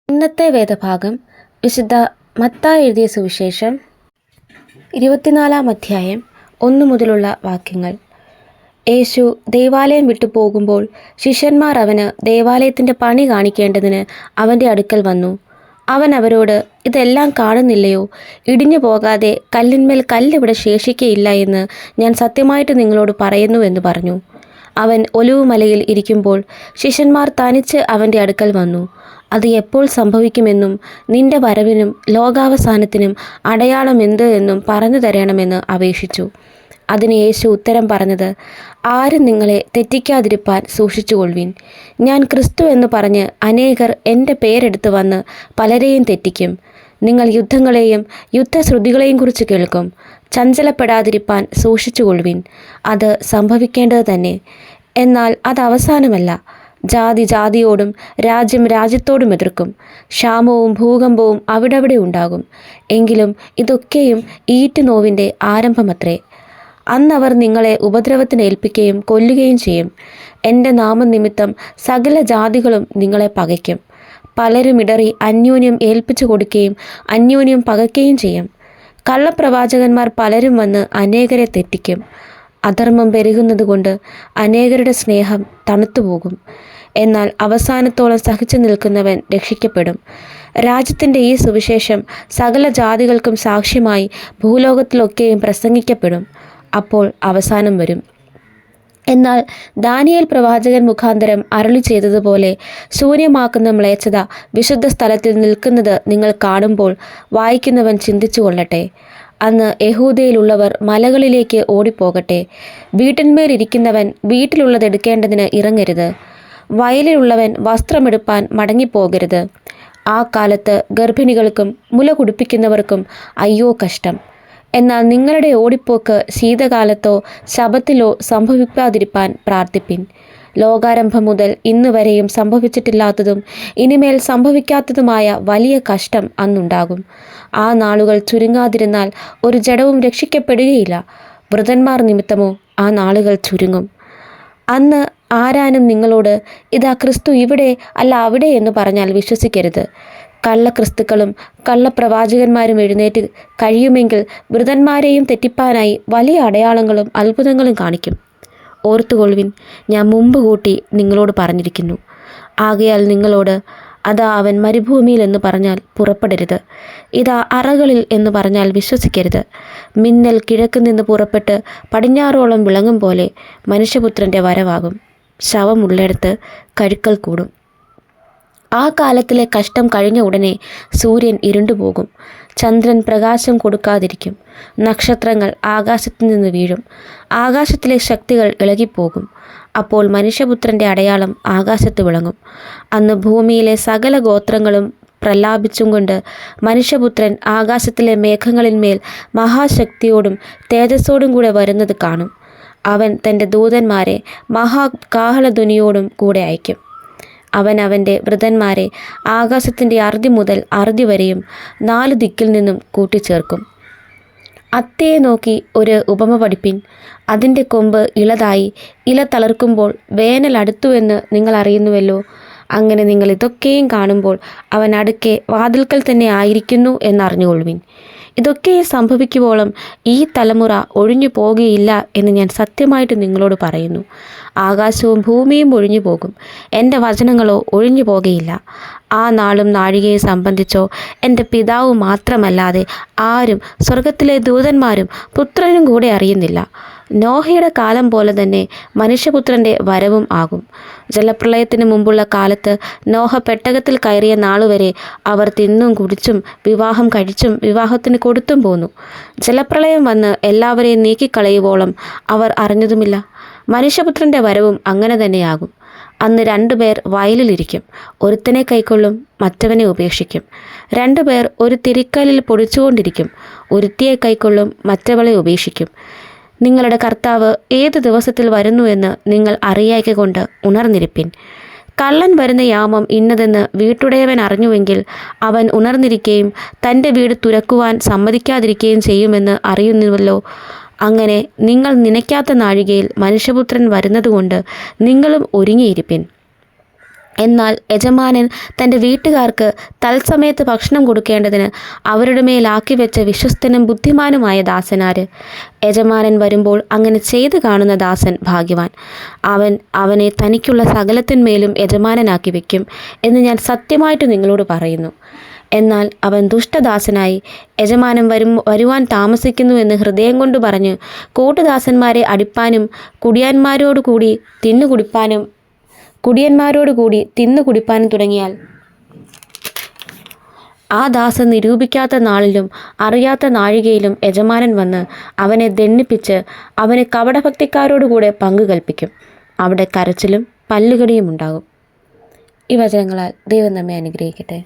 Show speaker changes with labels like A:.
A: ഇന്നത്തെ വേദഭാഗം വിശുദ്ധ മത്തായി എഴുതിയ സുവിശേഷം 24-ാം അധ്യായം 1 മുതലുള്ള വാക്യങ്ങൾ. യേശു ദേവാലയം വിട്ടു പോകുമ്പോൾ ശിഷ്യന്മാർ അവന് ദേവാലയത്തിൻ്റെ പണി കാണിക്കേണ്ടതിന് അവൻ്റെ അടുക്കൽ വന്നു. അവൻ അവരോട്, ഇതെല്ലാം കാണുന്നില്ലയോ? ഇടിഞ്ഞു പോകാതെ കല്ലിന്മേൽ കല്ലിവിടെ ശേഷിക്കയില്ല എന്ന് ഞാൻ സത്യമായിട്ട് നിങ്ങളോട് പറയുന്നുവെന്ന് പറഞ്ഞു. അവൻ ഒലിവുമലയിൽ ഇരിക്കുമ്പോൾ ശിഷ്യന്മാർ തനിച്ച് അവൻ്റെ അടുക്കൽ വന്നു. അത് എപ്പോൾ സംഭവിക്കുമെന്നും നിന്റെ വരവിനും ലോകാവസാനത്തിനും അടയാളം എന്ത് എന്നും പറഞ്ഞു തരണമെന്ന് അപേക്ഷിച്ചു. അതിന് യേശു ഉത്തരം പറഞ്ഞത്, ആരും നിങ്ങളെ തെറ്റിക്കാതിരിപ്പാൻ സൂക്ഷിച്ചുകൊള്ളുവിൻ. ഞാൻ ക്രിസ്തു എന്ന് പറഞ്ഞ് അനേകർ എൻ്റെ പേരെടുത്ത് വന്ന് പലരെയും തെറ്റിക്കും. നിങ്ങൾ യുദ്ധങ്ങളെയും യുദ്ധശ്രുതികളെയും കുറിച്ച് കേൾക്കും. ചഞ്ചലപ്പെടാതിരിപ്പാൻ സൂക്ഷിച്ചുകൊള്ളുവിൻ. അത് സംഭവിക്കേണ്ടത് തന്നെ. എന്നാൽ അത് അവസാനമല്ല. ജാതി ജാതിയോടും രാജ്യം രാജ്യത്തോടും എതിർക്കും. ക്ഷാമവും ഭൂകമ്പവും അവിടവിടെ ഉണ്ടാകും. എങ്കിലും ഇതൊക്കെയും ഈറ്റുനോവിൻ്റെ ആരംഭമത്രേ. അന്നവർ നിങ്ങളെ ഉപദ്രവത്തിന് ഏൽപ്പിക്കുകയും കൊല്ലുകയും ചെയ്യും. എൻ്റെ നാമനിമിത്തം സകല ജാതികളും നിങ്ങളെ പകയ്ക്കും. പലരും ഇടറി അന്യോന്യം ഏൽപ്പിച്ചു കൊടുക്കുകയും അന്യോന്യം പകയ്ക്കുകയും ചെയ്യും. കള്ളപ്രവാചകന്മാർ പലരും വന്ന് അനേകരെ തെറ്റിക്കും. അധർമ്മം പെരുകുന്നത് കൊണ്ട് അനേകരുടെ സ്നേഹം തണുത്തുപോകും. എന്നാൽ അവസാനത്തോളം സഹിച്ചു നിൽക്കുന്നവൻ രക്ഷിക്കപ്പെടും. രാജ്യത്തിൻ്റെ ഈ സുവിശേഷം സകല ജാതികൾക്കും സാക്ഷ്യമായി ഭൂലോകത്തിലൊക്കെയും പ്രസംഗിക്കപ്പെടും. അപ്പോൾ അവസാനം വരും. എന്നാൽ ദാനിയേൽ പ്രവാചകൻ മുഖാന്തരം അരുളി ചെയ്തതുപോലെ ശൂന്യമാക്കുന്ന മ്ലേച്ഛത വിശുദ്ധ സ്ഥലത്തിൽ നിൽക്കുന്നത് നിങ്ങൾ കാണുമ്പോൾ വായിക്കുന്നവൻ ചിന്തിച്ചു കൊള്ളട്ടെ. അന്ന് യഹൂദയിലുള്ളവർ മലകളിലേക്ക് ഓടിപ്പോകട്ടെ. വീട്ടിന്മേലിരിക്കുന്നവൻ വീട്ടിലുള്ളതെടുക്കേണ്ടതിന് ഇറങ്ങരുത്. വയലിലുള്ളവൻ വസ്ത്രമെടുപ്പാൻ മടങ്ങിപ്പോകരുത്. ആ കാലത്ത് ഗർഭിണികൾക്കും മുല കുടിപ്പിക്കുന്നവർക്കും അയ്യോ കഷ്ടം. എന്നാൽ നിങ്ങളുടെ ഓടിപ്പോക്ക് ശീതകാലത്തോ ശബത്തിലോ സംഭവിക്കാതിരിപ്പാൻ പ്രാർത്ഥിപ്പിൻ. ലോകാരംഭം മുതൽ ഇന്ന് വരെയും സംഭവിച്ചിട്ടില്ലാത്തതും ഇനിമേൽ സംഭവിക്കാത്തതുമായ വലിയ കഷ്ടം അന്നുണ്ടാകും. ആ നാളുകൾ ചുരുങ്ങാതിരുന്നാൽ ഒരു ജഡവും രക്ഷിക്കപ്പെടുകയില്ല. വൃതന്മാർ നിമിത്തമോ ആ നാളുകൾ ചുരുങ്ങും. അന്ന് ആരാനും നിങ്ങളോട്, ഇതാ ക്രിസ്തു ഇവിടെ അല്ല അവിടെ എന്ന് പറഞ്ഞാൽ വിശ്വസിക്കരുത്. കള്ളക്രിസ്തുക്കളും കള്ളപ്രവാചകന്മാരും എഴുന്നേറ്റ് കഴിയുമെങ്കിൽ വൃതന്മാരെയും തെറ്റിപ്പാനായി വലിയ അടയാളങ്ങളും അത്ഭുതങ്ങളും കാണിക്കും. ഓർത്തുകൊള്ളുവിൻ, ഞാൻ മുമ്പ് കൂട്ടി നിങ്ങളോട് പറഞ്ഞിരിക്കുന്നു. ആകയാൽ നിങ്ങളോട്, അതാ അവൻ മരുഭൂമിയിൽ എന്ന് പറഞ്ഞാൽ പുറപ്പെടരുത്. ഇതാ അറകളിൽ എന്ന് പറഞ്ഞാൽ വിശ്വസിക്കരുത്. മിന്നൽ കിഴക്ക് നിന്ന് പുറപ്പെട്ട് പടിഞ്ഞാറോളം വിളങ്ങും പോലെ മനുഷ്യപുത്രൻ്റെ വരവാകും. ശവമുള്ളിടത്ത് കഴുക്കൽ കൂടും. ആ കാലത്തിലെ കഷ്ടം കഴിഞ്ഞ ഉടനെ സൂര്യൻ ഇരുണ്ടുപോകും, ചന്ദ്രൻ പ്രകാശം കൊടുക്കാതിരിക്കും, നക്ഷത്രങ്ങൾ ആകാശത്തു നിന്ന് വീഴും, ആകാശത്തിലെ ശക്തികൾ ഇളകിപ്പോകും. അപ്പോൾ മനുഷ്യപുത്രൻ്റെ അടയാളം ആകാശത്ത് വിളങ്ങും. അന്ന് ഭൂമിയിലെ സകല ഗോത്രങ്ങളും പ്രലാപിച്ചും കൊണ്ട് മനുഷ്യപുത്രൻ ആകാശത്തിലെ മേഘങ്ങളിന്മേൽ മഹാശക്തിയോടും തേജസ്സോടും കൂടെ വരുന്നത് കാണും. അവൻ തൻ്റെ ദൂതന്മാരെ മഹാകാഹളധ്വനിയോടും കൂടെ അയക്കും. അവൻ അവൻ്റെ വൃതന്മാരെ ആകാശത്തിൻ്റെ അറുതി മുതൽ അറുതി വരെയും 4 ദിക്കിൽ നിന്നും കൂട്ടിച്ചേർക്കും. അത്തയെ നോക്കി ഒരു ഉപമ പഠിപ്പിൻ. അതിൻ്റെ കൊമ്പ് ഇളതായി ഇല തളർക്കുമ്പോൾ വേനൽ അടുത്തുവെന്ന് നിങ്ങൾ അറിയുന്നുവല്ലോ. അങ്ങനെ നിങ്ങൾ ഇതൊക്കെയും കാണുമ്പോൾ അവൻ അടുക്കെ വാതിൽക്കൽ തന്നെ ആയിരിക്കുന്നു എന്നറിഞ്ഞുകൊള്ളുവിൻ. ഇതൊക്കെ സംഭവിക്കുവോളം ഈ തലമുറ ഒഴിഞ്ഞു പോകുകയില്ല എന്ന് ഞാൻ സത്യമായിട്ട് നിങ്ങളോട് പറയുന്നു. ആകാശവും ഭൂമിയും ഒഴിഞ്ഞു പോകും, എൻ്റെ വചനങ്ങളോ ഒഴിഞ്ഞു പോകുകയില്ല. ആ നാളും നാഴികയെ സംബന്ധിച്ചോ എൻ്റെ പിതാവ് മാത്രമല്ലാതെ ആരും സ്വർഗത്തിലെ ദൂതന്മാരും പുത്രനും കൂടെ അറിയുന്നില്ല. നോഹയുടെ കാലം പോലെ തന്നെ മനുഷ്യപുത്രൻ്റെ വരവും ആകും. ജലപ്രളയത്തിന് മുമ്പുള്ള കാലത്ത് നോഹ പെട്ടകത്തിൽ കയറിയ നാളുവരെ അവർ തിന്നും കുടിച്ചും വിവാഹം കഴിച്ചും വിവാഹത്തിന് കൊടുത്തും പോന്നു. ജലപ്രളയം വന്ന് എല്ലാവരെയും നീക്കിക്കളയുവോളം അവർ അറിഞ്ഞതുമില്ല. മനുഷ്യപുത്രൻ്റെ വരവും അങ്ങനെ തന്നെയാകും. അന്ന് 2 പേർ വയലിലിരിക്കും. ഒരുത്തനെ കൈക്കൊള്ളും, മറ്റവനെ ഉപേക്ഷിക്കും. 2 പേർ ഒരു തിരിക്കല്ലിൽ പൊടിച്ചുകൊണ്ടിരിക്കും. ഒരുത്തിയെ കൈക്കൊള്ളും, മറ്റവളെ ഉപേക്ഷിക്കും. നിങ്ങളുടെ കർത്താവ് ഏത് ദിവസത്തിൽ വരുന്നുവെന്ന് നിങ്ങൾ അറിയായ്ക കൊണ്ട് ഉണർന്നിരിപ്പിൻ. കള്ളൻ വരുന്ന യാമം ഇന്നതെന്ന് വീട്ടുടയവൻ അറിഞ്ഞുവെങ്കിൽ അവൻ ഉണർന്നിരിക്കുകയും തൻ്റെ വീട് തുരക്കുവാൻ സമ്മതിക്കാതിരിക്കുകയും ചെയ്യുമെന്ന് അറിയുന്നുവല്ലോ. അങ്ങനെ നിങ്ങൾ നനയ്ക്കാത്ത നാഴികയിൽ മനുഷ്യപുത്രൻ വരുന്നതുകൊണ്ട് നിങ്ങളും ഒരുങ്ങിയിരിപ്പിൻ. എന്നാൽ യജമാനൻ തൻ്റെ വീട്ടുകാർക്ക് തത്സമയത്ത് ഭക്ഷണം കൊടുക്കേണ്ടതിന് അവരുടെ മേലാക്കി വെച്ച വിശ്വസ്തനും ബുദ്ധിമാനുമായ ദാസനാര്? യജമാനൻ വരുമ്പോൾ അങ്ങനെ ചെയ്തു കാണുന്ന ദാസൻ ഭാഗ്യവാൻ. അവനെ തനിക്കുള്ള സകലത്തിന്മേലും യജമാനനാക്കി വയ്ക്കും എന്ന് ഞാൻ സത്യമായിട്ട് നിങ്ങളോട് പറയുന്നു. എന്നാൽ അവൻ ദുഷ്ടദാസനായി യജമാനൻ വരുവാൻ താമസിക്കുന്നു എന്ന് ഹൃദയം കൊണ്ട് പറഞ്ഞ് കൂട്ടുദാസന്മാരെ അടിപ്പാനും കുടിയന്മാരോടുകൂടി തിന്നു കുടിപ്പാനും തുടങ്ങിയാൽ ആ ദാസൻ നിരൂപിക്കാത്ത നാളിലും അറിയാത്ത നാഴികയിലും യജമാനൻ വന്ന് അവനെ ദണ്ഡിപ്പിച്ച് അവന് കപടഭക്തിക്കാരോടുകൂടെ പങ്കു കൽപ്പിക്കും. അവിടെ കരച്ചിലും പല്ലുകടിയും ഉണ്ടാകും. ഈ വചനങ്ങളാൽ ദൈവം നമ്മെ അനുഗ്രഹിക്കട്ടെ.